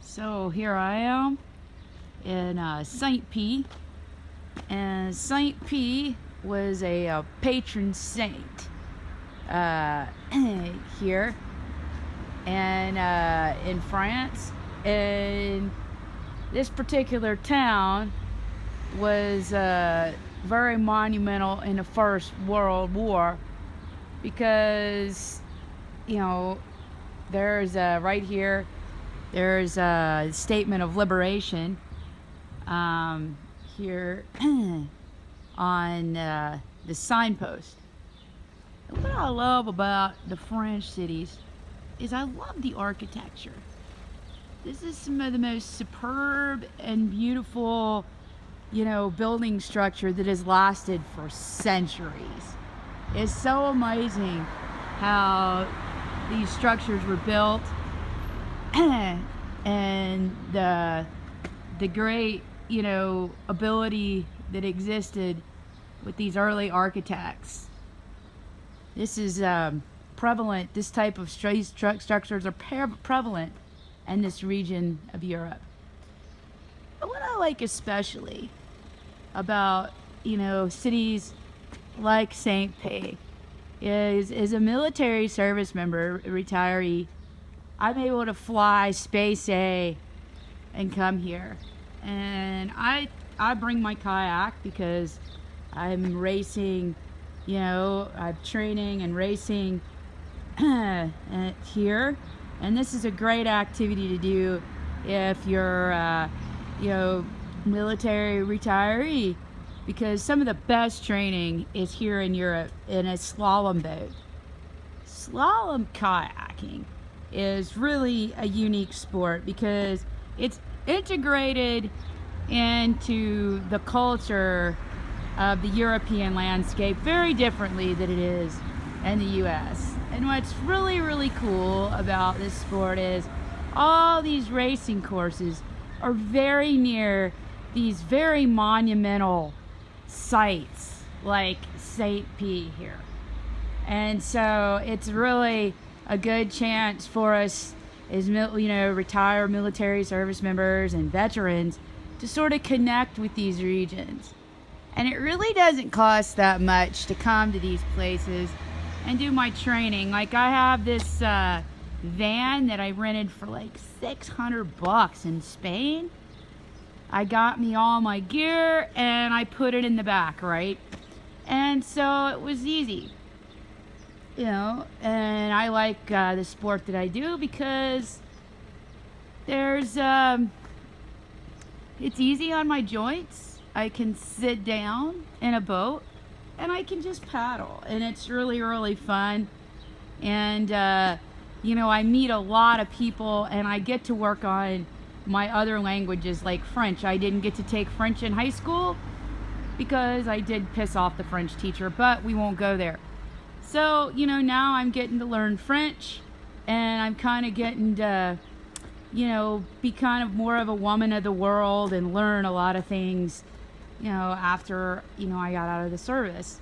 So here I am in St. P, and St. P was a patron saint here and in France. And this particular town was very monumental in the First World War because, there's right here, there's a statement of liberation here on the signpost. And what I love about the French cities is I love the architecture. This is some of the most superb and beautiful, building structure that has lasted for centuries. It's so amazing how these structures were built and the great, ability that existed with these early architects. This is prevalent. This type of structures are prevalent in this region of Europe. But what I like especially about, cities like St. P is a military service member, a retiree. I'm able to fly Space A and come here. And I bring my kayak because I'm racing, I'm training and racing here. And this is a great activity to do if you're, military retiree, because some of the best training is here in Europe in a slalom boat. Slalom kayaking is really a unique sport because it's integrated into the culture of the European landscape very differently than it is in the US. And what's really, really cool about this sport is all these racing courses are very near these very monumental sites like St. P here. And so it's really a good chance for us as retired military service members and veterans to sort of connect with these regions. And it really doesn't cost that much to come to these places and do my training. Like, I have this van that I rented for like $600 in Spain. I got me all my gear and I put it in the back, right? And so it was easy, and I like the sport that I do because there's it's easy on my joints. I can sit down in a boat and I can just paddle, and it's really, really fun. And I meet a lot of people, and I get to work on my other languages like French. I didn't get to take French in high school because I did piss off the French teacher, but we won't go there. So, now I'm getting to learn French, and I'm kind of getting to, be kind of more of a woman of the world and learn a lot of things, after, I got out of the service.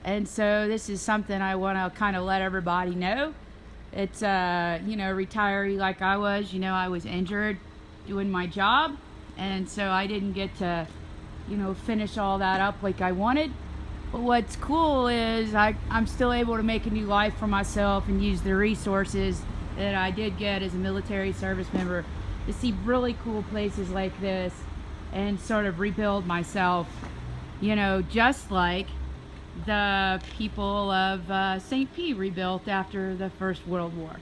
And so this is something I want to kind of let everybody know. It's, retiree like I was, I was injured doing my job, and so I didn't get to, finish all that up like I wanted. But what's cool is I'm still able to make a new life for myself and use the resources that I did get as a military service member to see really cool places like this and sort of rebuild myself, just like the people of St. P rebuilt after the First World War.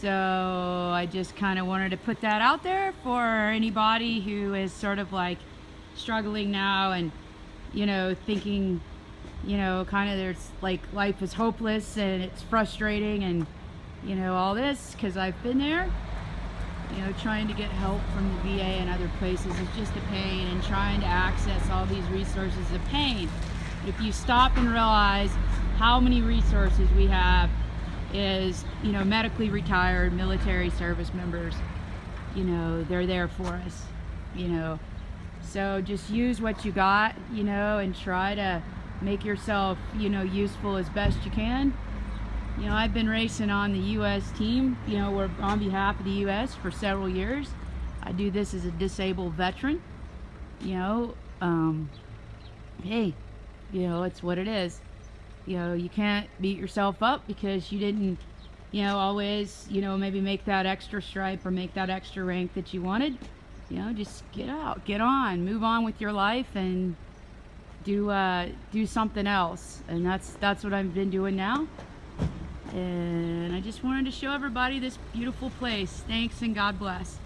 So I just kind of wanted to put that out there for anybody who is sort of like struggling now and, thinking, kind of there's like life is hopeless and it's frustrating and, all this, because I've been there. Trying to get help from the VA and other places is just a pain, and trying to access all these resources is a pain. If you stop and realize how many resources we have is, medically retired military service members, they're there for us, So just use what you got, and try to make yourself, useful as best you can. You know, I've been racing on the U.S. team, you know, we're on behalf of the U.S. for several years. I do this as a disabled veteran. You know, hey, you know, it's what it is. You know, you can't beat yourself up because you didn't, you know, always, you know, maybe make that extra stripe or make that extra rank that you wanted. You know, just get out, get on, move on with your life, and do something else. And that's what I've been doing now. And I just wanted to show everybody this beautiful place. Thanks, and God bless.